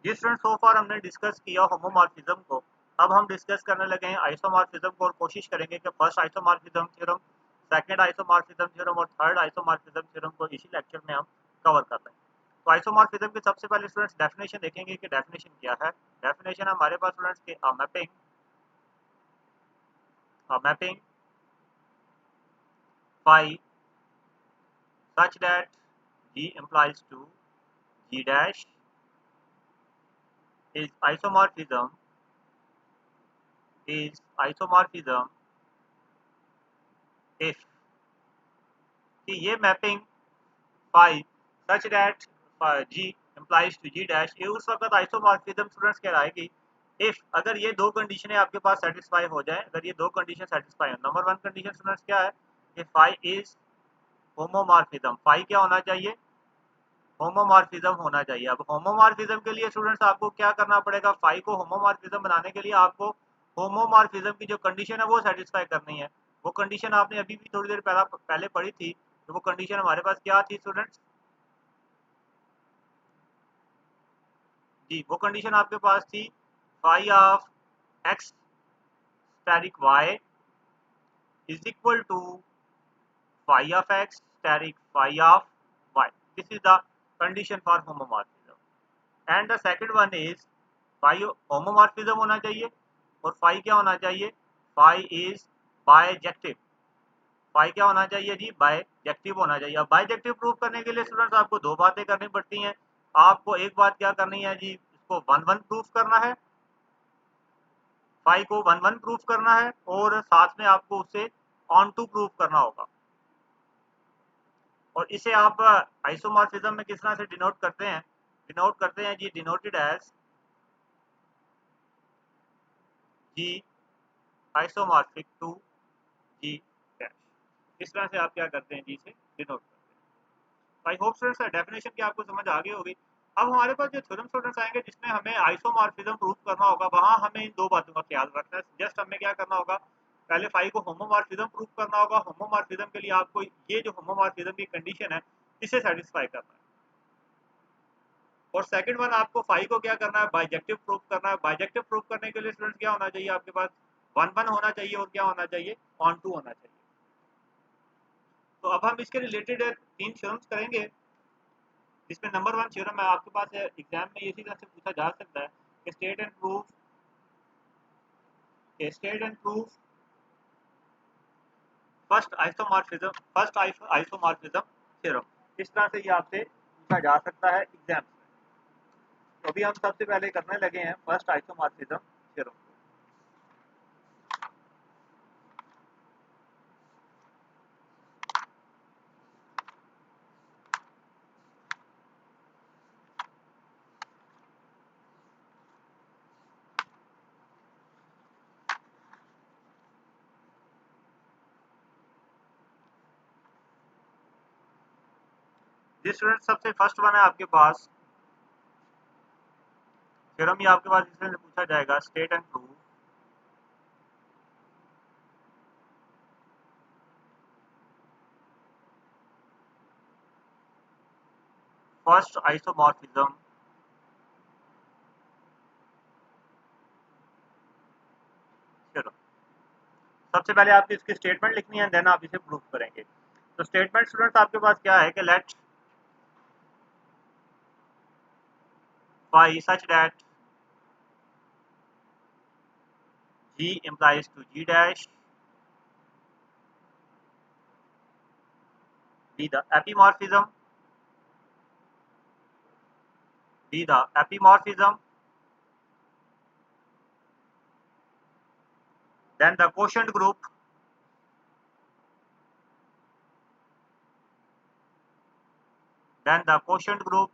जी student, सो फार हमने discuss किया homomorphism को। अब हम डिस्कस करने लगे हैं आइसोमॉर्फिज्म को और कोशिश करेंगे कि first isomorphism theorem, second isomorphism theorem और थर्ड आइसोमॉर्फिज्म थ्योरम को इसी लेक्चर में हम कवर कर लें। तो आइसोमॉर्फिज्म की सबसे पहले स्टूडेंट्स डेफिनेशन देखेंगे कि डेफिनेशन क्या है। डेफिनेशन हमारे पास स्टूडेंट्स के mapping phi such that G implies to G dash is isomorphism if कि ये mapping phi such that G implies to G dash ये उस वक्त आइसोमॉर्फिज्म स्टूडेंट्स कहलाएगी इफ अगर ये दो कंडीशनें आपके पास सेटिस्फाई हो जाए। अगर ये दो कंडीशन सेटिस्फाई हो, नंबर वन कंडीशन स्टूडेंट्स क्या है कि phi इज होमोमॉर्फिज्म। phi क्या होना चाहिए, होमोमॉर्फिज्म होना चाहिए। अब होमोमॉर्फिज्म के लिए स्टूडेंट्स आपको क्या करना पड़ेगा, फाई को होमोमॉर्फिज्म बनाने के लिए आपको होमोमॉर्फिज्म की जो कंडीशन है वो सेटिस्फाई करनी है। वो कंडीशन आपने अभी भी थोड़ी देर पहले पढ़ी थी। तो वो कंडीशन हमारे पास क्या थी स्टूडेंट्स जी, वो कंडीशन आपके पास थी phi of X static Y is equal to phi of X static phi of Y. This is the condition for homomorphism. And the second one is phi homomorphism होना चाहिए और फाई क्या होना चाहिए, फाई इज बायजेक्टिव। फाई क्या होना चाहिए जी, बायजेक्टिव होना चाहिए। अब बायजेक्टिव प्रूव करने के लिए स्टूडेंट्स आपको दो बातें करनी पड़ती हैं। आपको एक बात क्या करनी है जी, इसको वन वन प्रूफ करना है, फाई को वन वन प्रूफ करना है और साथ में आपको उसे ऑन टू प्रूफ करना होगा। और इसे आप आइसोमॉर्फिज्म में किस तरह से डिनोट करते हैं, डिनोट करते हैं G, denoted as G isomorphic to G dash. इस तरह से आप क्या करते हैं जी, इसे डिनोट करते हैं। आई होप स्टूडेंट्स डेफिनेशन की आपको समझ आ गई होगी। अब हमारे पास जो थ्योरम स्टूडेंट्स आएंगे जिसमें हमें आइसोमॉर्फिज्म प्रूव करना होगा, वहां हमें इन दो बातों का ख्याल रखना है। जस्ट हमें क्या करना होगा, पहले फाई को होमोमॉर्फिज्म प्रूव करना होगा। होमोमॉर्फिज्म के लिए आपको ये जो होमोमॉर्फिज्म की कंडीशन है इसे सेटिस्फाई करना है। और सेकंड वन आपको फाई को क्या करना है, बाइजेक्टिव प्रूफ करना है। बाइजेक्टिव प्रूफ करने के लिए स्टूडेंट्स क्या होना चाहिए, आपके पास वन वन होना चाहिए और क्या होना चाहिए, ऑन टू होना चाहिए। तो अब हम इसके रिलेटेड तीन थ्योरम्स करेंगे जिसमें नंबर वन थ्योरम है आपके पास एग्जाम में इसी तरह से पूछा जा सकता है कि state and proof first isomorphism theorem. इस तरह से ये आपसे पूछा जा सकता है एग्जाम में। तो अभी हम सबसे पहले करने लगे हैं फर्स्ट आइसोमॉर्फिज्म थ्योरम। जिस स्टूडेंट सबसे फर्स्ट वन है आपके पास थ्योरम, ये आपके पास इसमें से पूछा जाएगा state and proof first isomorphism theorem. सबसे पहले आपकी इसकी स्टेटमेंट लिखनी है, देन आप इसे प्रूफ करेंगे। तो स्टेटमेंट स्टूडेंट्स आपके पास क्या है कि let phi such that G implies to G dash be the epimorphism then the quotient group then the quotient group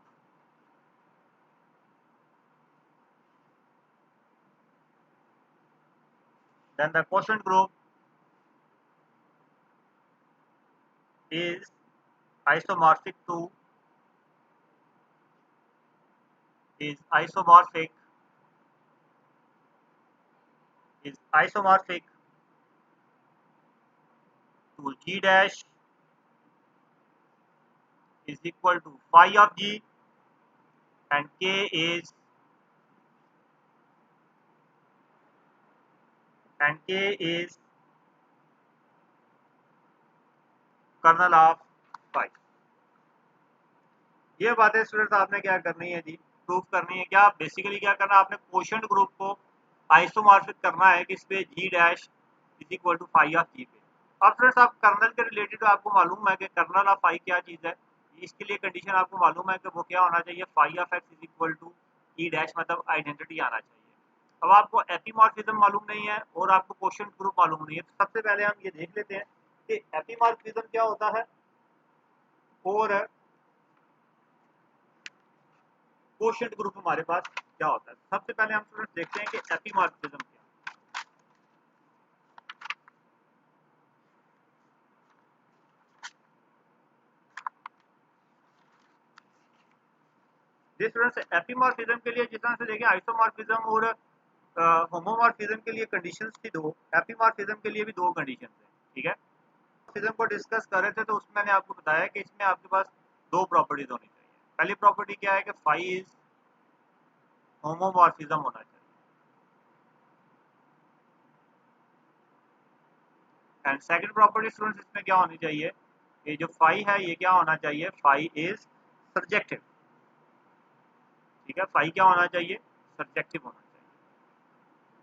then the quotient group is isomorphic to is isomorphic is isomorphic to G dash is equal to phi of G and K is and के is kernel of five. ये बातें students आपने क्या करनी है जी, proof करनी है। क्या बेसिकली क्या करना है आपने, क्वोशंट ग्रुप को आइसोमॉर्फिक करना है किस पे, G dash is equal to phi of G पे। अब फ्रेंड्स आप कर्नल के रिलेटेड आपको मालूम है कि कर्नल ऑफ फाइव क्या चीज़ है, इसके लिए कंडीशन आपको मालूम है कि वो क्या होना चाहिए, phi of X is equal to E dash, मतलब आइडेंटिटी आना चाहिए। अब आपको एपीमॉर्फिज्म मालूम नहीं है और आपको क्वोशंट ग्रुप मालूम नहीं है, तो सबसे पहले हम ये देख लेते हैं कि एपीमॉर्फिज्म क्या होता है और क्वोशंट ग्रुप हमारे पास क्या होता है। सबसे पहले हम स्टूडेंट्स देखते हैं कि एपीमॉर्फिज्म क्या है। स्टूडेंट्स एपीमॉर्फिज्म के लिए जिस तरह से देखें आइसोमॉर्फिज्म और होमोमॉर्फिज्म के लिए कंडीशंस थी दो, एपीमॉर्फिज्म के लिए भी दो कंडीशंस हैं, ठीक है। फिज्म को डिस्कस कर रहे थे तो उसमें मैंने आपको बताया कि इसमें आपके पास दो प्रॉपर्टीज होनी चाहिए। पहली प्रॉपर्टी क्या है कि फाइव इज होमोमॉर्फिज्म होना चाहिए, एंड सेकंड प्रॉपर्टी स्टूडेंट्स इसमें क्या होनी चाहिए, ये जो फाइव है ये क्या होना चाहिए, फाइव इज सब्जेक्टिव, ठीक है। फाइव क्या होना चाहिए, सब्जेक्टिव होना चाहिए।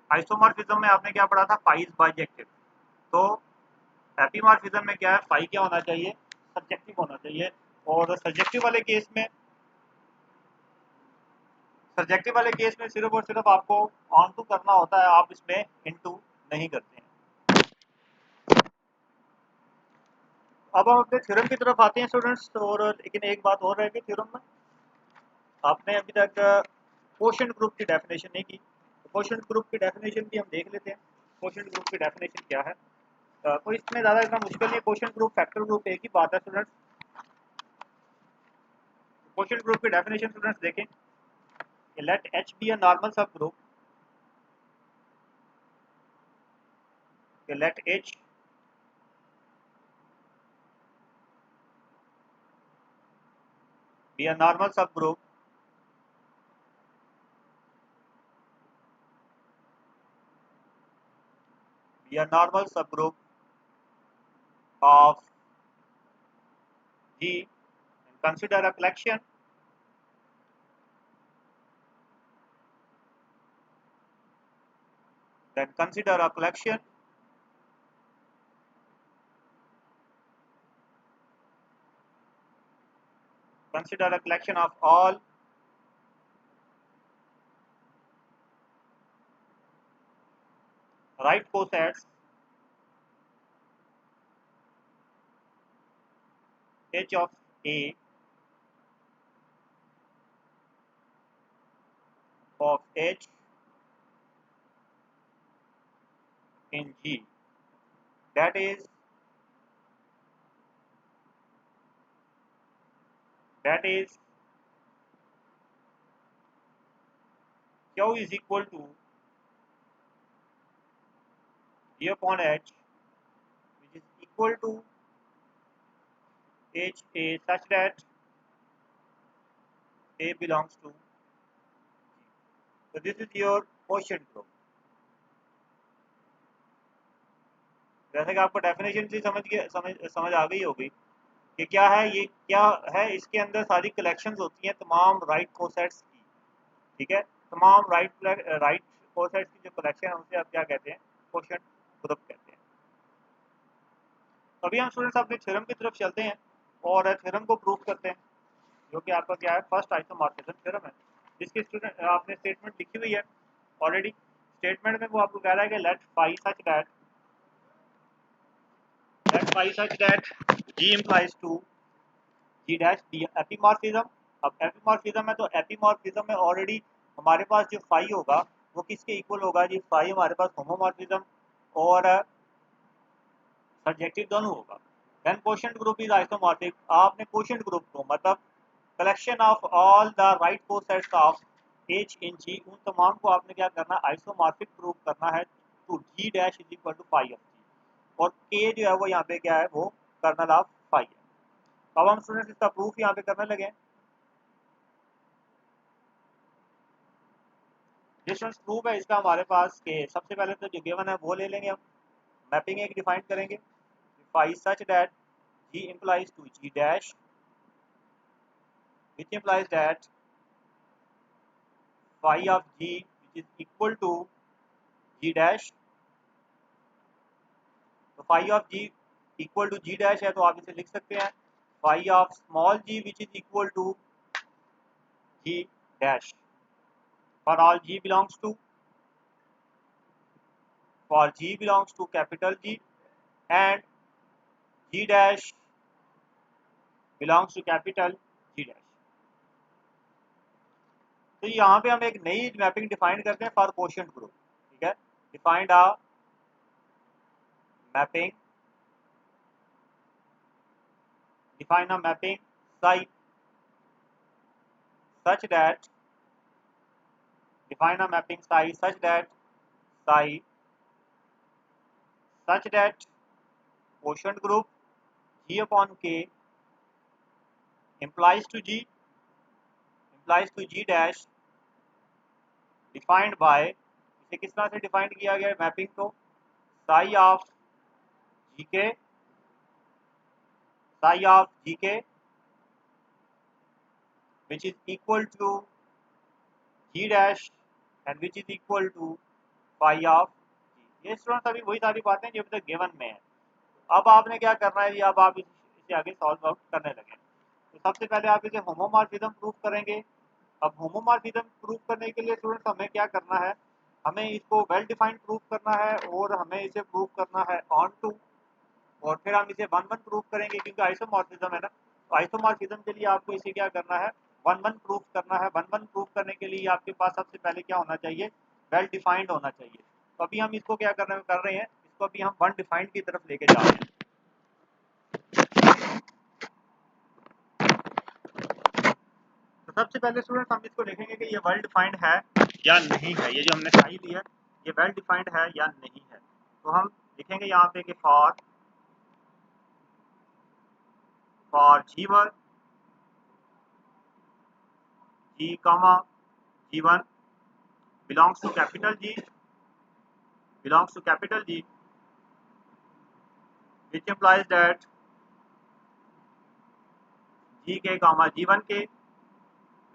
आइसोमॉर्फिज्म में आपने क्या पढ़ा था, फाइव इज बाइजेक्टिव। तो एपीमॉर्फिज्म में क्या है, फाइव क्या होना चाहिए, सब्जेक्टिव होना चाहिए। और सब्जेक्टिव वाले केस में सिर्फ और सिर्फ आपको ऑन टू करना होता है, आप इसमें इनटू नहीं करते हैं। अब हम अपने थ्योरम की तरफ आते हैं स्टूडेंट्स, और लेकिन एक बात और है कि थ्योरम में आपने अभी तक क्वोशंट ग्रुप की डेफिनेशन नहीं की, तो क्वोशंट ग्रुप की डेफिनेशन भी हम देख लेते हैं। क्वोशंट ग्रुप की डेफिनेशन क्या है, कोई इसमें ज़्यादा इतना मुश्किल नहीं है। क्वोशंट ग्रुप फैक्टर ग्रुप एक ही बात है स्टूडेंट्स। क्वोशंट ग्रुप की डेफिनेशन स्टूडेंट्स देखें, let H be a normal subgroup, let H be a normal subgroup be a normal subgroup of G, and consider a collection then consider a collection of all right cosets H of A of H in G, that is Q is equal to G upon H, which is equal to H A such that A belongs to G. So this is your quotient group। जैसे कि आपको definition से समझ आ गई होगी कि क्या है, ये क्या है, इसके अंदर सारी कलेक्शंस होती हैं तमाम राइट कोसेट्स की, ठीक है। तमाम राइट कोसेट्स की जो कलेक्शन है उसे आप क्या कहते हैं, क्वोशंट ग्रुप कहते हैं। तो अभी हम स्टूडेंट्स अपने थ्योरम की तरफ चलते हैं और थ्योरम को प्रूव करते हैं, जो कि आपका क्या है, फर्स्ट आइसोमॉर्फिज्म थ्योरम है, जिसकी स्टूडेंट आपने स्टेटमेंट लिखी हुई है ऑलरेडी। स्टेटमेंट में वो आपको कह रहा है कि let phi such that G implies to G dash D epimorphism. अब एपीमॉर्फिज्म है तो एपीमॉर्फिज्म में ऑलरेडी हमारे पास जो फाई होगा वो किसके इक्वल होगा जी, फाई हमारे पास होमोमॉर्फिज्म और सब्जेक्टिव दोनों होगा। Then quotient group is isomorphic. आपने क्वोशंट ग्रुप को मतलब collection of all the right cosets of H in G, उन तमाम को आपने क्या करना है, आइसोमॉर्फिक प्रूव करना है to G dash is equal to phi of G, और के जो है वो यहाँ पे क्या है, वो कर्नल ऑफ फाई है। अब हम स्टूडेंट्स इसका प्रूफ यहाँ पे करने लगे। डिस्टेंस प्रूफ है इसका हमारे पास के सबसे पहले तो जो गिवन है वो ले लेंगे हम, मैपिंग एक डिफाइन करेंगे, phi such that G implies to G dash which implies that phi of g which is equal to g dash, तो phi of g equal to g dash है तो आप इसे लिख सकते हैं phi of small g which is equal to g dash for all g belongs to, for g belongs to capital G and g dash belongs to capital G dash। तो यहाँ पे हम एक नई मैपिंग डिफाइन करते हैं for quotient group, ठीक है। Defined a mapping, define a mapping psi such that, define a mapping psi such that psi such that quotient group g upon k implies to g dash defined by, इसे किस तरह से defined किया गया है mapping को, psi of gk which is equal to g dash and which is equal to phi of g। ये student अभी वही सारी बातें जो अभी तक गिवन में है। अब आपने क्या करना है, अब आप इसे आगे सॉल्व आउट करने लगे। तो सबसे पहले आप इसे होमोमॉर्फिज्म प्रूफ करेंगे। अब होमोमॉर्फिज्म प्रूफ करने के लिए स्टूडेंट्स हमें क्या करना है, हमें इसको वेल डिफाइंड प्रूफ करना है और हमें इसे प्रूफ करना है ऑन टू, और फिर हम इसे वन वन प्रूफ करेंगे क्योंकि आइसोमॉर्फिज्म है ना। तो आइसोमॉर्फिज्म के लिए आपको इसे क्या करना है, वन वन प्रूफ करना है। वन वन प्रूफ करने के लिए आपके पास सबसे पहले क्या होना चाहिए, वेल डिफाइंड होना चाहिए। तो अभी हम इसको क्या कर रहे हैं, इसको अभी हम वन डिफाइंड की तरफ लेके जा रहे हैं। तो सबसे पहले स्टूडेंट हम इसको देखेंगे कि ये वेल डिफाइंड है या नहीं है, ये जो हमने साई दी है ये वेल डिफाइंड है या नहीं है। तो हम लिखेंगे यहाँ पे कि for G1 G comma G1 belongs to capital G which implies that Gk comma G1k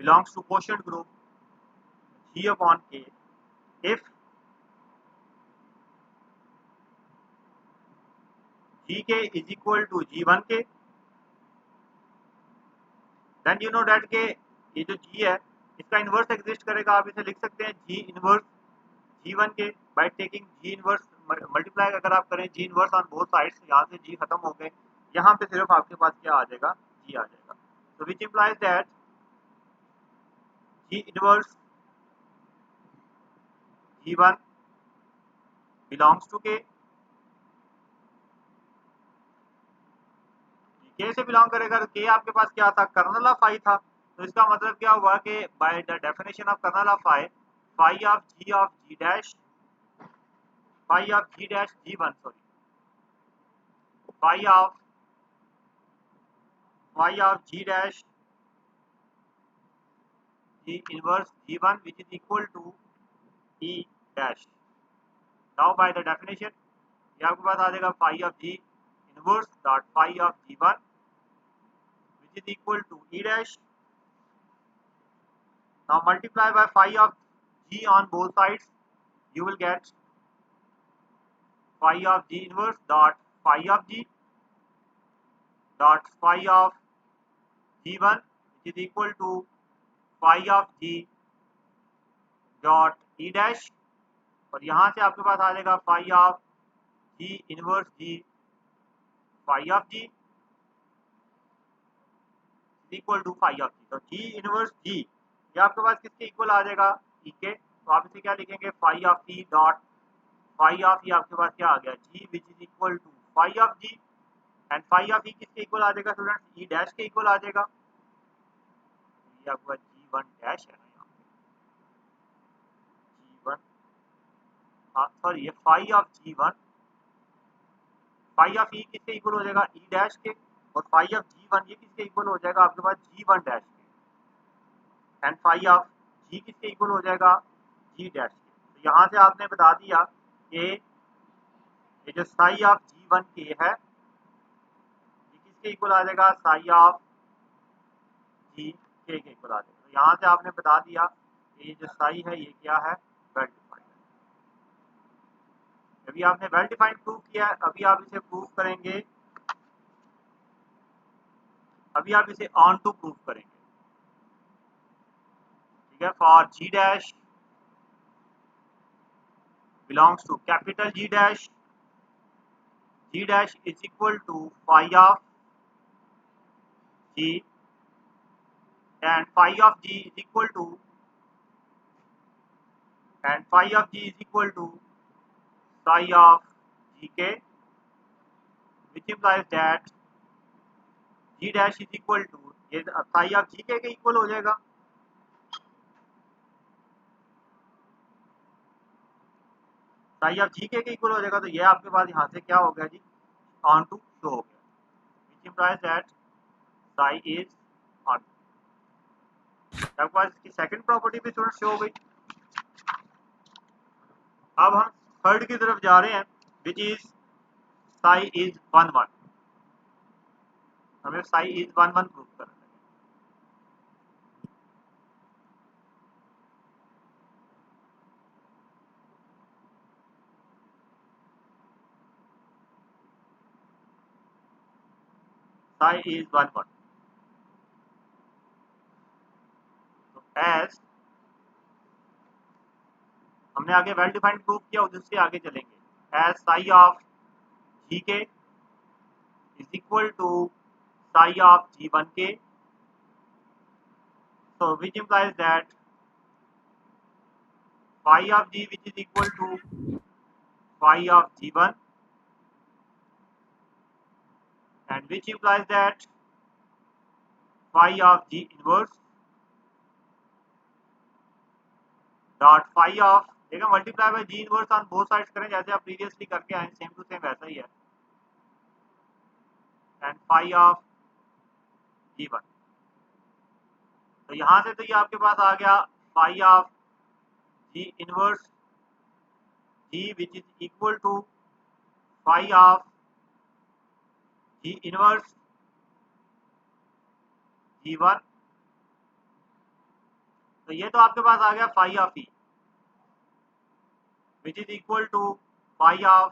belongs to quotient group G upon K if Gk is equal to G1k, then you know that के ये जो G है इसका inverse exist करेगा। आप इसे लिख सकते हैं G इन्वर्स G1 के by taking G inverse multiply अगर आप करें G inverse on both sides, यहाँ से G खत्म हो गए, यहाँ पे सिर्फ आपके पास क्या आ जाएगा, G आ जाएगा। तो which implies that G inverse G1 belongs to K, K से बिलोंग करेगा तो K आपके पास क्या था, कर्नल ऑफ फाई था। तो इसका मतलब क्या हुआ कि by the definition of kernel of phi, phi of G dash, phi of G dash G1 sorry phi of G dash G inverse G1 which is equal to E dash. Now by the definition ये आपके पास आ जाएगा phi of G inverse dot phi of G1 which is equal to E dash। Now multiply by phi of G on both sides, you will get phi of G inverse dot phi of G dot phi of G1 which is equal to phi of G dot E dash, और यहाँ से आपके पास आ जाएगा phi of G inverse G phi of G equal to phi of G। तो G inverse G ये आपके पास किसके इक्वल आ जाएगा, E के। तो आप इसे क्या लिखेंगे, phi of E dot phi of E आपके पास क्या आ गया, G which is equal to phi of G and phi of E किसके इक्वल आ जाएगा स्टूडेंट, E डैश के इक्वल आ जाएगा। ये आपका G1 डैश है ना, यहाँ G1 सॉरी ये phi of G1, phi of E किसके इक्वल हो जाएगा, E डैश के, और phi of G1 ये किसके इक्वल हो जाएगा आपके पास G1 डैश के, एंड phi of G किसके इक्वल हो जाएगा, जी डैश के। तो यहाँ से आपने बता दिया कि ये जो साई ऑफ G1 के है ये किसके इक्वल आ जाएगा, साई ऑफ G के इक्वल आ जाएगा। तो यहाँ से आपने बता दिया कि ये जो साई है ये क्या है, वेल डिफाइंड है। अभी आपने वेल डिफाइंड प्रूव किया है, अभी आप इसे प्रूव करेंगे, अभी आप इसे ऑन टू प्रूव करेंगे। ठीक है, for G dash belongs to capital G dash is equal to phi of G, and phi of G is equal to psi of GK, which implies that G dash is equal to, ये psi of GK के equal हो जाएगा। psi of GK के equal हो जाएगा, तो ये आपके पास यहाँ से क्या हो गया जी, ऑन टू शो हो गया, which implies that psi is on to। आपके पास इसकी सेकंड प्रॉपर्टी भी स्टूडेंट शो हो गई। अब हम थर्ड की तरफ जा रहे हैं, विच इज साई इज 1 1। हमें साई इज 1 1 प्रूव करना है। साई इज 1 1। तो एज हमने आगे वेल डिफाइंड प्रूव किया, उधर से आगे चलेंगे। As Sai of G K is equal to psi of G1 K, so which implies that phi of G which is equal to phi of G1, and which implies that phi of G inverse dot phi of, देखा multiply by G inverse on both sides करें, जैसे आप previously करके आए, same to same वैसा ही है, and phi of G1। तो यहाँ से तो ये आपके पास आ गया phi of G inverse G which is equal to phi of G inverse G1। तो ये तो आपके पास आ गया phi of E which is equal to phi of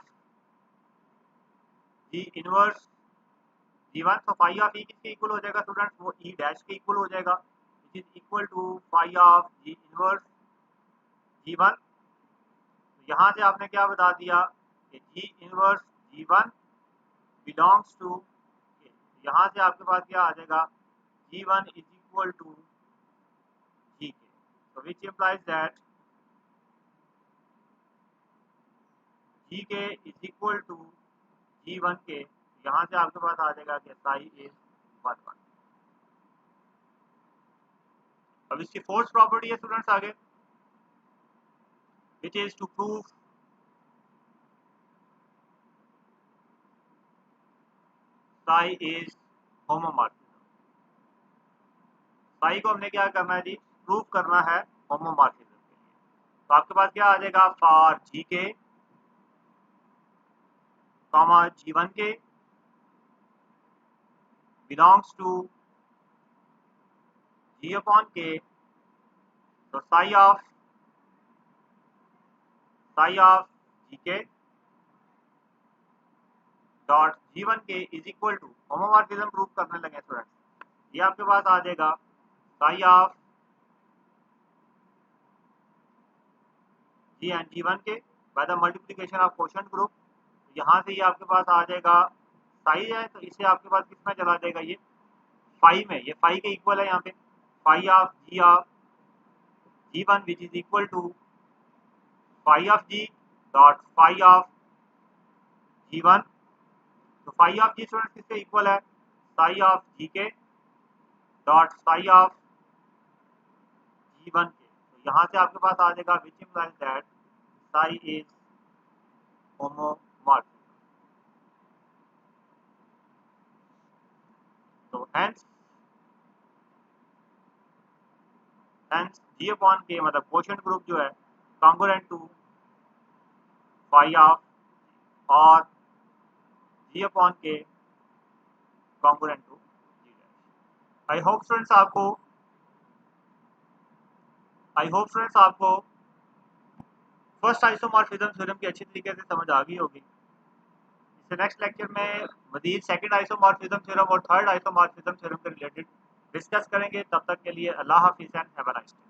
G inverse G1। तो phi of E किसके इक्वल हो जाएगा स्टूडेंट्स, वो E डैश के इक्वल हो जाएगा, which is equal to phi of G inverse G1। तो यहाँ से आपने क्या बता दिया कि G inverse G1 belongs to, यहाँ से आपके पास क्या आ जाएगा, G1 is equal to GK, so which implies that GK is equal to G1 के। यहाँ से आपके पास आ जाएगा कि साई इज 1 1। अब इसकी फोर्थ प्रॉपर्टी है स्टूडेंट्स आगे, which is to prove psi is homomorphism। psi को हमने क्या करना है जी, प्रूव करना है होमोमॉर्फिज्म के लिए। तो आपके पास क्या आ जाएगा, for GK comma G1 K belongs to G upon K, तो psi of GK dot G1 K is equal to, homomorphism prove करने लगे स्टूडेंट्स, ये आपके पास आ जाएगा sigh of G and G1 के by the multiplication of quotient group. यहाँ से ये आपके पास आ जाएगा साई है, तो इसे आपके पास किस में चला जाएगा, ये फाई में, ये फाई के इक्वल है यहाँ पे, phi of G1 which is equal to phi of G dot phi of G1। तो फाई ऑफ G स्टूडेंट किसके इक्वल है, psi of GK dot psi of G1 K. तो यहाँ से आपके पास आ जाएगा which implies that psi is homomorphism. तो हेंस G अपॉन K मतलब क्वोशंट ग्रुप जो है congruent to phi of और g upon k congruent to g dash। I hope students आपको फर्स्ट आइसोमॉर्फिज्म थ्योरम की अच्छी तरीके से समझ आ गई होगी। इससे नेक्स्ट लेक्चर में मजीद सेकंड आइसोमॉर्फिज्म थ्योरम और थर्ड आइसोमॉर्फिज्म थ्योरम के रिलेटेड डिस्कस करेंगे। तब तक के लिए अल्लाह हाफिज़ and have a nice day.